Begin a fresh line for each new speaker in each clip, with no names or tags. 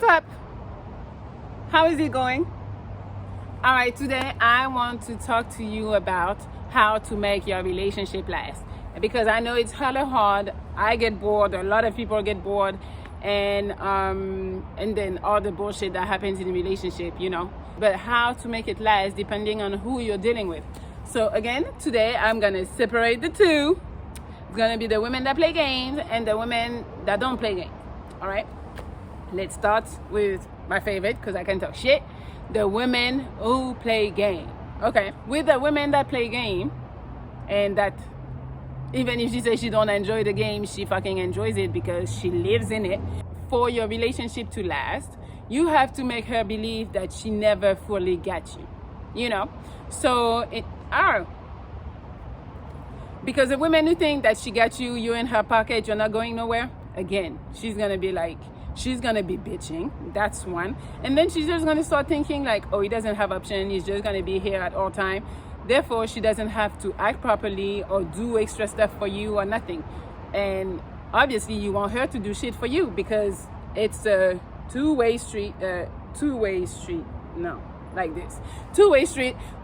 What's up? How is it going? All right, today I want to talk to you about how to make your relationship last. Because I know it's hella hard. I get bored. A lot of people get bored, and then all the bullshit that happens in a relationship, you know. But how to make it last depending on who you're dealing with. So again, today I'm gonna separate the two. It's gonna be the women that play games and the women that don't play games. All right. Let's start with my favorite, because I can talk shit. The women who play game. Okay, with the women that play game, and that even if she says she don't enjoy the game, she fucking enjoys it because she lives in it. For your relationship to last, you have to make her believe that she never fully got you, you know. So because the women who think that she got you, you're in her pocket, you're not going nowhere, again, she's gonna be bitching. That's one. And then she's just gonna start thinking like, oh, he doesn't have option, he's just gonna be here at all time, therefore she doesn't have to act properly or do extra stuff for you or nothing. And obviously you want her to do shit for you, because it's a two-way street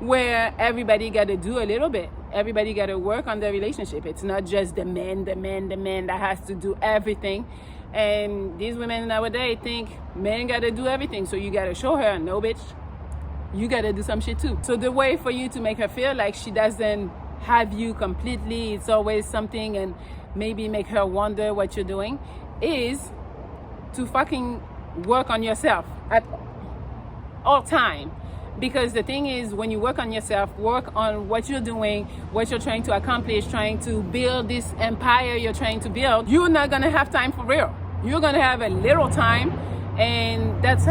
where everybody gotta do a little bit. Everybody gotta work on the relationship. It's not just the man that has to do everything. And these women nowadays think men gotta do everything, so you gotta show her, no bitch, you gotta do some shit too. So the way for you to make her feel like she doesn't have you completely, it's always something, and maybe make her wonder what you're doing, is to fucking work on yourself at all time. Because the thing is, when you work on yourself, work on what you're doing, what you're trying to accomplish, trying to build this empire you're trying to build, you're not gonna have time for real. You're gonna have a little time, and that's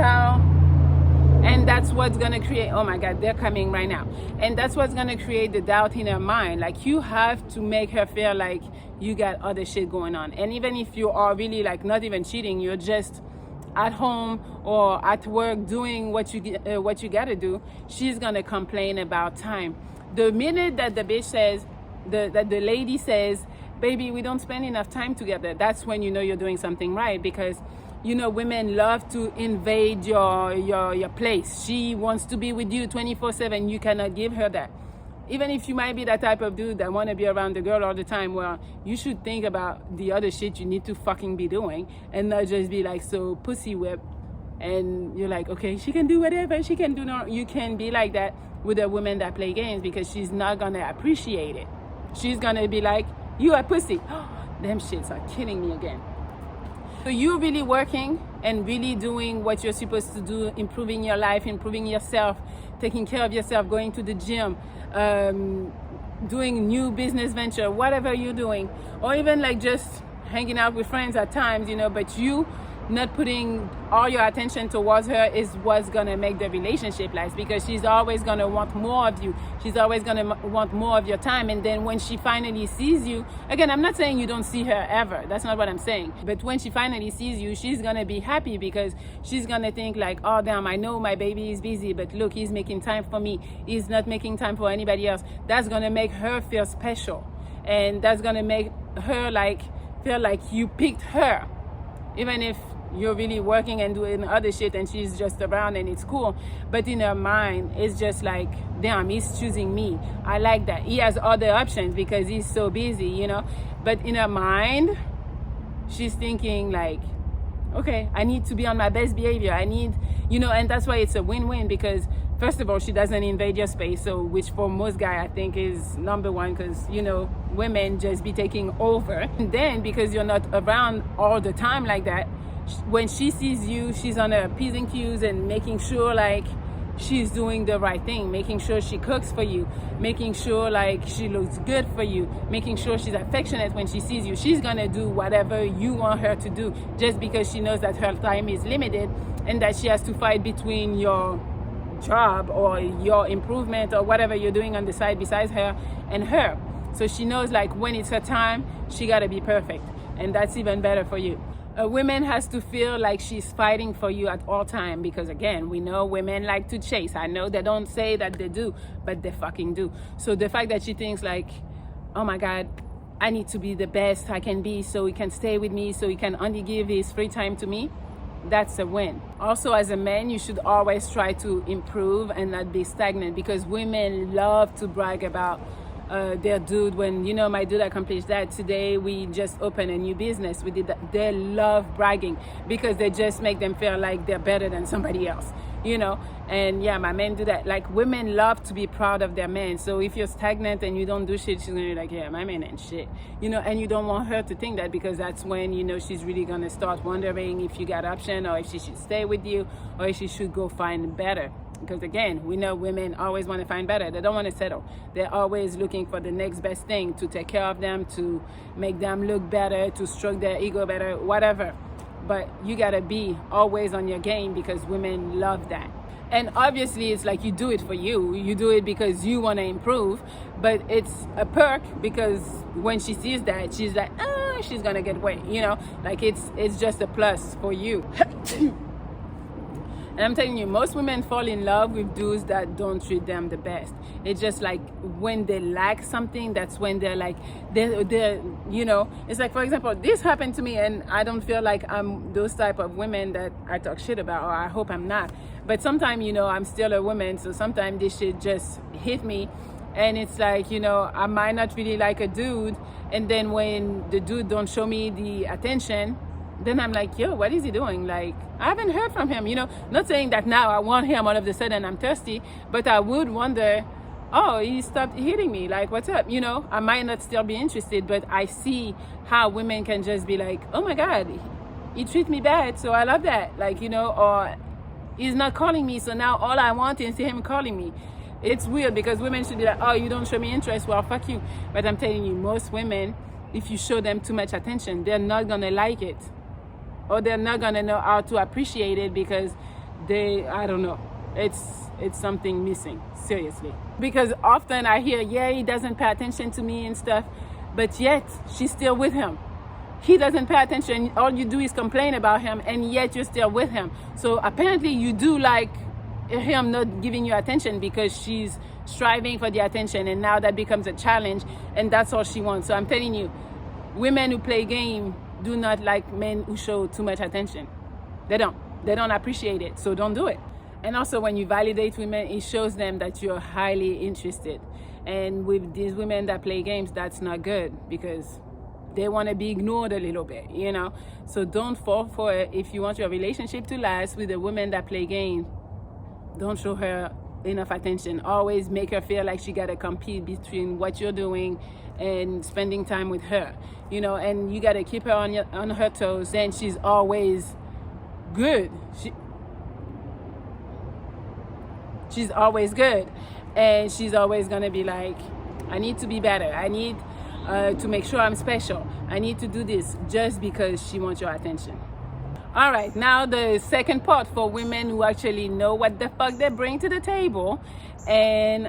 what's gonna create, oh my God, they're coming right now. And that's what's gonna create the doubt in her mind. Like, you have to make her feel like you got other shit going on. And even if you are really like not even cheating, you're just at home or at work doing what you gotta do, she's gonna complain about time. The minute that the bitch says, that the lady says, baby, we don't spend enough time together, that's when you know you're doing something right. Because you know, women love to invade your place. She wants to be with you 24/7. You cannot give her that. Even if you might be that type of dude that want to be around the girl all the time, well, you should think about the other shit you need to fucking be doing, and not just be like so pussy whipped. And you're like, okay, she can do whatever, she can do. No, you can be like that with a woman that play games, because she's not gonna appreciate it. She's gonna be like, you a pussy. Them shits are killing me again. So you're really working and really doing what you're supposed to do, improving your life, improving yourself, taking care of yourself, going to the gym, doing new business venture, whatever you're doing, or even like just hanging out with friends at times, you know, but you not putting all your attention towards her is what's gonna make the relationship last. Because she's always gonna want more of you, she's always gonna want more of your time. And then when she finally sees you again, I'm not saying you don't see her ever, that's not what I'm saying, but when she finally sees you, she's gonna be happy, because she's gonna think like, oh damn, I know my baby is busy, but look, he's making time for me, he's not making time for anybody else. That's gonna make her feel special, and that's gonna make her like feel like you picked her, even if you're really working and doing other shit and she's just around and it's cool. But in her mind, it's just like, damn, he's choosing me. I like that. He has other options because he's so busy, you know. But in her mind, she's thinking like, okay, I need to be on my best behavior. I need, you know, and that's why it's a win-win, because first of all, she doesn't invade your space. So, which for most guys, I think is number one, because, you know, women just be taking over. And then because you're not around all the time like that, when she sees you, she's on her P's and Q's and making sure like she's doing the right thing, making sure she cooks for you, making sure like she looks good for you, making sure she's affectionate when she sees you. She's gonna do whatever you want her to do, just because she knows that her time is limited and that she has to fight between your job or your improvement or whatever you're doing on the side besides her and her. So she knows like when it's her time, she gotta be perfect, and that's even better for you. A woman has to feel like she's fighting for you at all time, because again, we know women like to chase. I know they don't say that they do, but they fucking do. So the fact that she thinks like, oh my God, I need to be the best I can be so he can stay with me, so he can only give his free time to me, that's a win. Also, as a man, you should always try to improve and not be stagnant, because women love to brag about their dude. When, you know, my dude accomplished that today, we just opened a new business, we did that. They love bragging because they just make them feel like they're better than somebody else, you know. And yeah, my men do that. Like, women love to be proud of their men. So if you're stagnant and you don't do shit, she's gonna be like, yeah, my man ain't shit, you know. And you don't want her to think that, because that's when, you know, she's really gonna start wondering if you got option, or if she should stay with you, or if she should go find better. Because again, we know women always want to find better. They don't want to settle. They're always looking for the next best thing to take care of them, to make them look better, to stroke their ego better, whatever. But you gotta be always on your game, because women love that. And obviously, it's like, you do it for you. You do it because you want to improve. But it's a perk, because when she sees that, she's like, she's gonna get away, you know. Like, it's just a plus for you. And I'm telling you, most women fall in love with dudes that don't treat them the best. It's just like, when they lack something, that's when they're like, they're you know. It's like, for example, this happened to me, and I don't feel like I'm those type of women that I talk shit about, or I hope I'm not. But sometimes, you know, I'm still a woman, so sometimes this shit just hit me. And it's like, you know, I might not really like a dude, and then when the dude don't show me the attention, then I'm like, yo, what is he doing? Like, I haven't heard from him, you know. Not saying that now I want him all of a sudden, I'm thirsty, but I would wonder, oh, he stopped hitting me, like, what's up? You know, I might not still be interested, but I see how women can just be like, oh my God, he treats me bad, so I love that. Like, you know, or he's not calling me, so now all I want is him calling me. It's weird, because women should be like, oh, you don't show me interest, well, fuck you. But I'm telling you, most women, if you show them too much attention, they're not gonna like it. Or they're not gonna know how to appreciate it, because I don't know, it's something missing, seriously. Because often I hear, yeah, he doesn't pay attention to me and stuff, but yet she's still with him. He doesn't pay attention, all you do is complain about him, and yet you're still with him. So apparently you do like him not giving you attention, because she's striving for the attention, and now that becomes a challenge, and that's all she wants. So I'm telling you, women who play game do not like men who show too much attention. They don't appreciate it, so don't do it. And also, when you validate women, it shows them that you're highly interested. And with these women that play games, that's not good, because they want to be ignored a little bit, you know. So don't fall for it. If you want your relationship to last with a woman that play games, don't show her enough attention. Always make her feel like she got to compete between what you're doing and spending time with her, you know. And you got to keep her on her toes. Then she's always good. She's always good, and she's always gonna be like, I need to be better, I need to make sure I'm special, I need to do this, just because she wants your attention. All right, now the second part for women who actually know what the fuck they bring to the table, and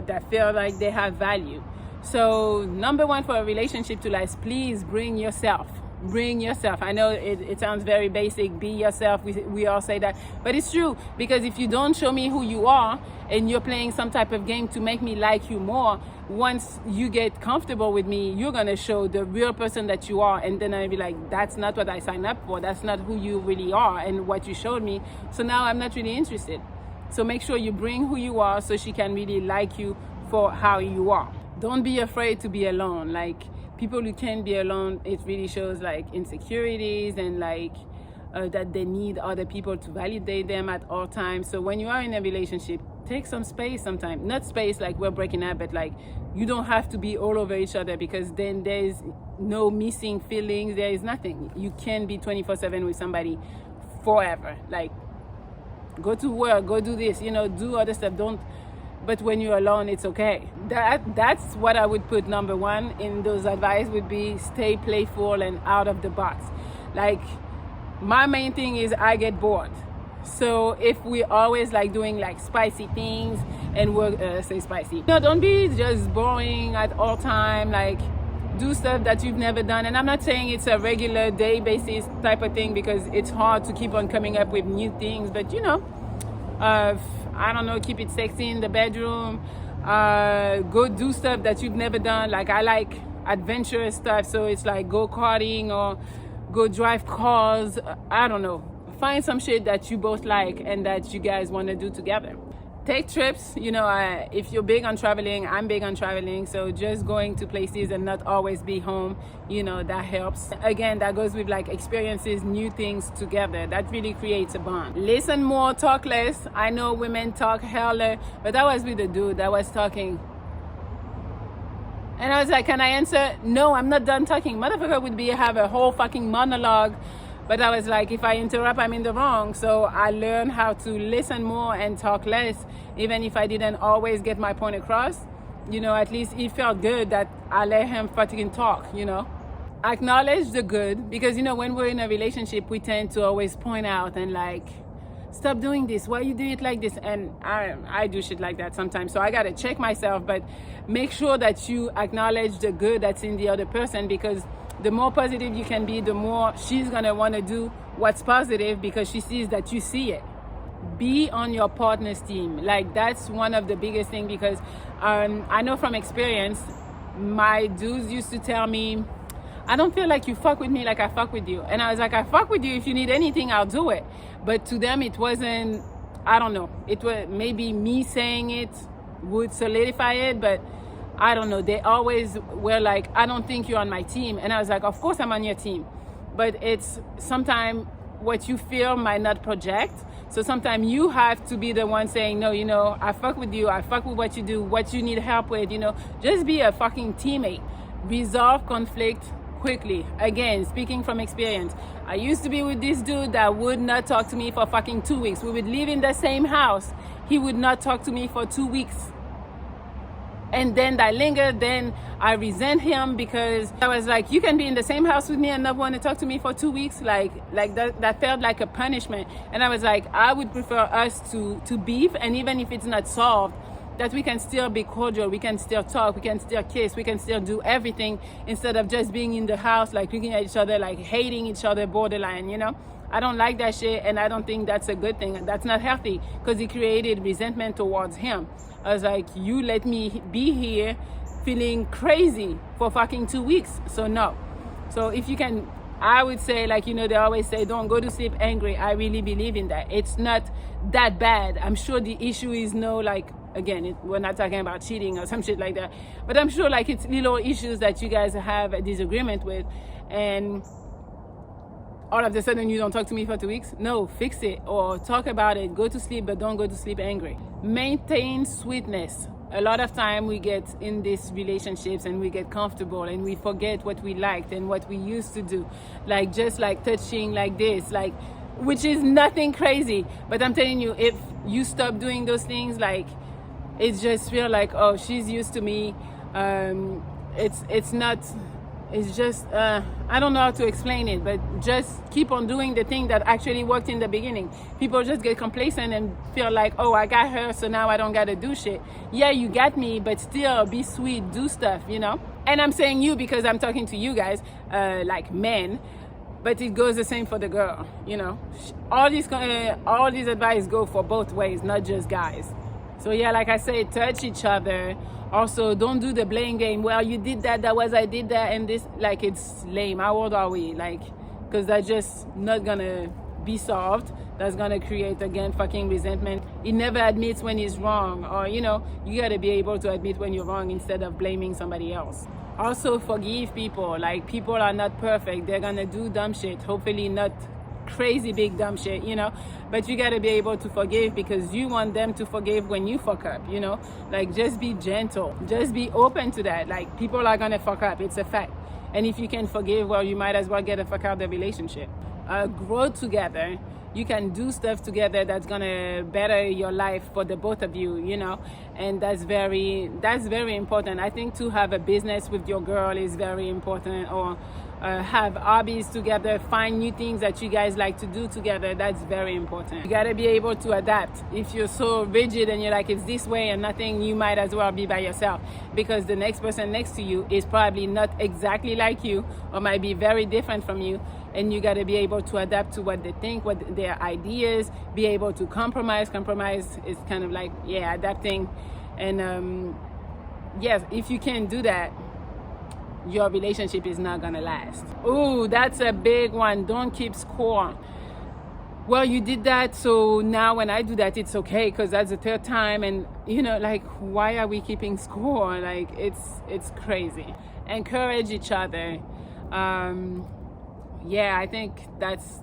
that feel like they have value. So number one, for a relationship to last, please bring yourself. Bring yourself. I know it sounds very basic, be yourself, we all say that, but it's true. Because if you don't show me who you are, and you're playing some type of game to make me like you more, once you get comfortable with me, you're gonna show the real person that you are, and then I'll be like, that's not what I signed up for, that's not who you really are and what you showed me, so now I'm not really interested. So make sure you bring who you are, so she can really like you for how you are. Don't be afraid to be alone. Like, people who can't be alone, it really shows like insecurities, and like that they need other people to validate them at all times. So when you are in a relationship, take some space sometimes. Not space like we're breaking up, but like, you don't have to be all over each other, because then there's no missing feelings, there is nothing. You can be 24/7 with somebody forever. Like, go to work, go do this, you know, do other stuff. But when you're alone, it's okay. That's what I would put number one in those advice, would be stay playful and out of the box. Like, my main thing is I get bored. So if we always like doing like spicy things, and we're say spicy, no, don't be just boring at all time. Like, do stuff that you've never done. And I'm not saying it's a regular day basis type of thing, because it's hard to keep on coming up with new things, but you know, I don't know, keep it sexy in the bedroom. Go do stuff that you've never done. Like, I like adventurous stuff, so it's like go karting or go drive cars. I don't know, find some shit that you both like and that you guys want to do together. Take trips, if you're big on traveling, I'm big on traveling, so just going to places and not always be home, that helps. Again, that goes with like experiences, new things together. That really creates a bond. Listen more, talk less. I know women talk hella, but that was with a dude that was talking. And I was like, can I answer? No, I'm not done talking. Motherfucker would have a whole fucking monologue. But I was like, if I interrupt, I'm in the wrong. So I learned how to listen more and talk less, even if I didn't always get my point across. At least it felt good that I let him fucking talk, Acknowledge the good, because, when we're in a relationship, we tend to always point out and like, stop doing this. Why you do it like this? And I do shit like that sometimes. So I got to check myself, but make sure that you acknowledge the good that's in the other person, because the more positive you can be, the more she's gonna want to do what's positive because she sees that you see it. Be on your partner's team. Like, that's one of the biggest things, because I know from experience, my dudes used to tell me, I don't feel like you fuck with me like I fuck with you. And I was like, I fuck with you. If you need anything, I'll do it. But to them, it wasn't, I don't know. It was maybe me saying it would solidify it, but I don't know. They always were like, I don't think you're on my team. And I was like, of course I'm on your team. But it's sometimes what you feel might not project. So sometimes you have to be the one saying, no, I fuck with you. I fuck with what you do, what you need help with, just be a fucking teammate. Resolve conflict quickly. Again, speaking from experience, I used to be with this dude that would not talk to me for fucking 2 weeks. We would live in the same house. He would not talk to me for 2 weeks. And then that lingered. Then I resent him because I was like, you can be in the same house with me and not want to talk to me for 2 weeks. Like that felt like a punishment. And I was like, I would prefer us to beef. And even if it's not solved, that we can still be cordial, we can still talk, we can still kiss, we can still do everything, instead of just being in the house, like looking at each other, like hating each other, borderline, I don't like that shit, and I don't think that's a good thing. That's not healthy, because it created resentment towards him. I was like, you let me be here feeling crazy for fucking 2 weeks. So no. So if you can, I would say, like, they always say, don't go to sleep angry. I really believe in that. It's not that bad. I'm sure the issue is again, we're not talking about cheating or some shit like that, but I'm sure like it's little issues that you guys have a disagreement with, and all of a sudden you don't talk to me for 2 weeks. No, fix it or talk about it. Go to sleep, but don't go to sleep angry. Maintain sweetness. A lot of time we get in these relationships and we get comfortable and we forget what we liked and what we used to do, like just like touching like this, like, which is nothing crazy, but I'm telling you, if you stop doing those things, like, it's just feel like, oh, she's used to me. It's not, it's just, I don't know how to explain it, but just keep on doing the thing that actually worked in the beginning. People just get complacent and feel like, oh, I got her, so now I don't got to do shit. Yeah, you got me, but still be sweet, do stuff, And I'm saying you because I'm talking to you guys, like men, but it goes the same for the girl, All these advice go for both ways, not just guys. So yeah, like I said, touch each other. Also, don't do the blame game. Well, you did that, I did that, and this, like, it's lame. How old are we? Like, because that's just not gonna be solved. That's gonna create, again, fucking resentment. He never admits when he's wrong, or, you gotta be able to admit when you're wrong instead of blaming somebody else. Also, forgive people. Like, people are not perfect. They're gonna do dumb shit. Hopefully not crazy big dumb shit, but you got to be able to forgive, because you want them to forgive when you fuck up, like, just be gentle, just be open to that. Like, people are gonna fuck up, it's a fact, and if you can forgive, well, you might as well get the fuck out of the relationship. Grow together. You can do stuff together that's gonna better your life for the both of you, and that's very important. I think to have a business with your girl is very important, or have hobbies together, find new things that you guys like to do together. That's very important. You gotta be able to adapt. If you're so rigid and you're like, it's this way and nothing, you might as well be by yourself, because the next person next to you is probably not exactly like you, or might be very different from you, and you gotta be able to adapt to what they think, what their ideas, be able to compromise. Compromise is kind of like, yeah, adapting. And yes, if you can't do that, your relationship is not gonna last. Ooh, that's a big one. Don't keep score. well, you did that, so now when I do that, it's okay because that's the third time. And like, why are we keeping score? Like, it's crazy. Encourage each other. Yeah, I think that's,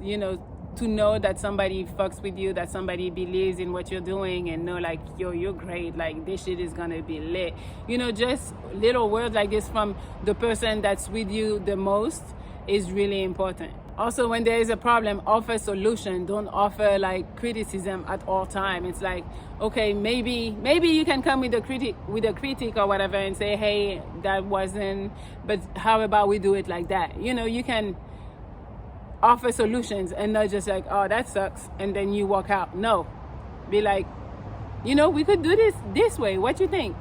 to know that somebody fucks with you, that somebody believes in what you're doing, and know like, yo, you're great, like this shit is gonna be lit. Just little words like this from the person that's with you the most is really important. Also, when there is a problem, offer solution. Don't offer like criticism at all time. It's like, okay, maybe you can come with a critique or whatever and say, hey, that wasn't, but how about we do it like that? You can offer solutions and not just like, oh, that sucks, and then you walk out. No, be like, we could do this way. What you think?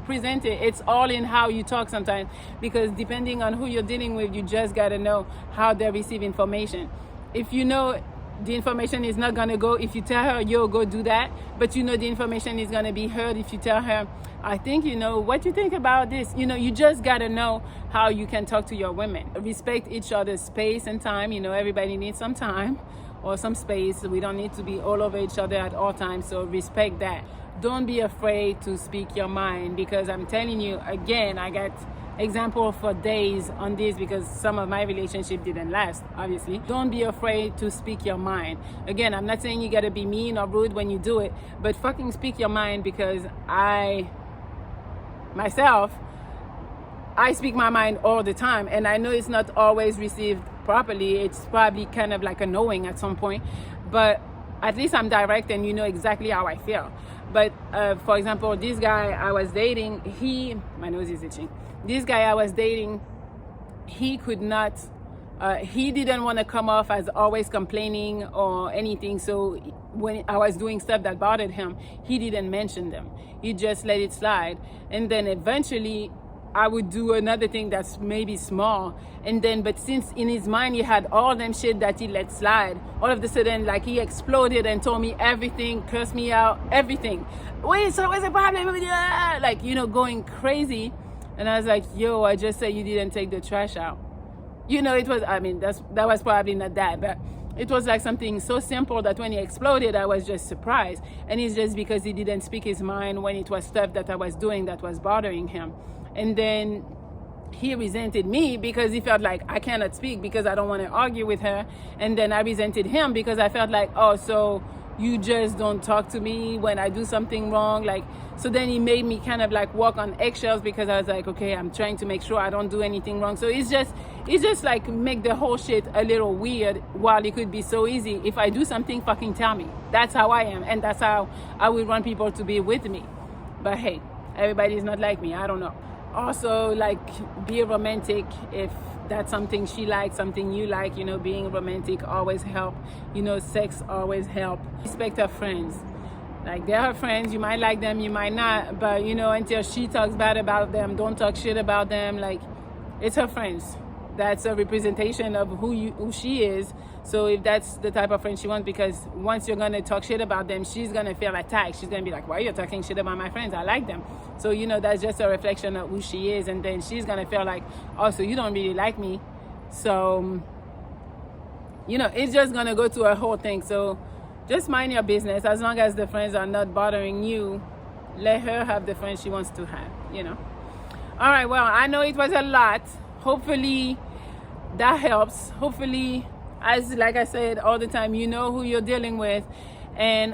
Present it. It's all in how you talk sometimes, because depending on who you're dealing with, you just got to know how they receive information. If the information is not going to go, if you tell her, yo, go do that, but the information is going to be heard if you tell her, I think, what you think about this. You just got to know how you can talk to your women. Respect each other's space and time. Everybody needs some time or some space. We don't need to be all over each other at all times. So respect that. Don't be afraid to speak your mind, because I'm telling you, again, I got example for days on this because some of my relationship didn't last, obviously. Don't be afraid to speak your mind. Again, I'm not saying you gotta be mean or rude when you do it, but fucking speak your mind, because I speak my mind all the time, and I know it's not always received properly. It's probably kind of like annoying at some point, but at least I'm direct and you know exactly how I feel. But for example, this guy I was dating, my nose is itching. This guy I was dating, he could not, he didn't want to come off as always complaining or anything. So when I was doing stuff that bothered him, he didn't mention them. He just let it slide. And then eventually I would do another thing that's maybe small. And then, but since in his mind, he had all them shit that he let slide, all of a sudden, like, he exploded and told me everything, cursed me out, everything. Wait, so what's the problem? Like, going crazy. And I was like, yo, I just said you didn't take the trash out. It was, that was probably not that, but it was like something so simple that when he exploded, I was just surprised. And it's just because he didn't speak his mind when it was stuff that I was doing that was bothering him. And then he resented me because he felt like I cannot speak because I don't want to argue with her. And then I resented him because I felt like, oh, so you just don't talk to me when I do something wrong. Like, so then he made me kind of like walk on eggshells, because I was like, okay, I'm trying to make sure I don't do anything wrong. So it's just like make the whole shit a little weird, while it could be so easy. If I do something, fucking tell me. That's how I am. And that's how I would want people to be with me. But hey, everybody's not like me. I don't know. Also, like, be romantic if that's something she likes, something you like. Being romantic always help. Sex always help. Respect her friends. Like, they're her friends. You might like them, you might not, but until she talks bad about them, don't talk shit about them. Like, it's her friends. That's a representation of who she is. So if that's the type of friend she wants, because once you're gonna talk shit about them, she's gonna feel attacked. She's gonna be like, why are you talking shit about my friends? I like them. So that's just a reflection of who she is. And then she's gonna feel like, oh, so you don't really like me. So it's just gonna go to a whole thing. So just mind your business. As long as the friends are not bothering you, let her have the friends she wants to have. All right, well, I know it was a lot. Hopefully that helps. Hopefully, like I said all the time, you know who you're dealing with. And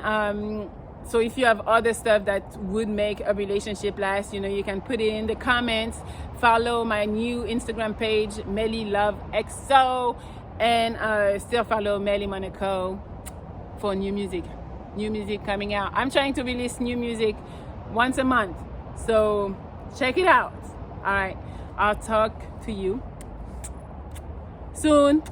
so if you have other stuff that would make a relationship last, you can put it in the comments. Follow my new Instagram page, Melli Love XO, and still follow Melli Monaco for new music coming out. I'm trying to release new music once a month, so check it out. All right, I'll talk to you soon.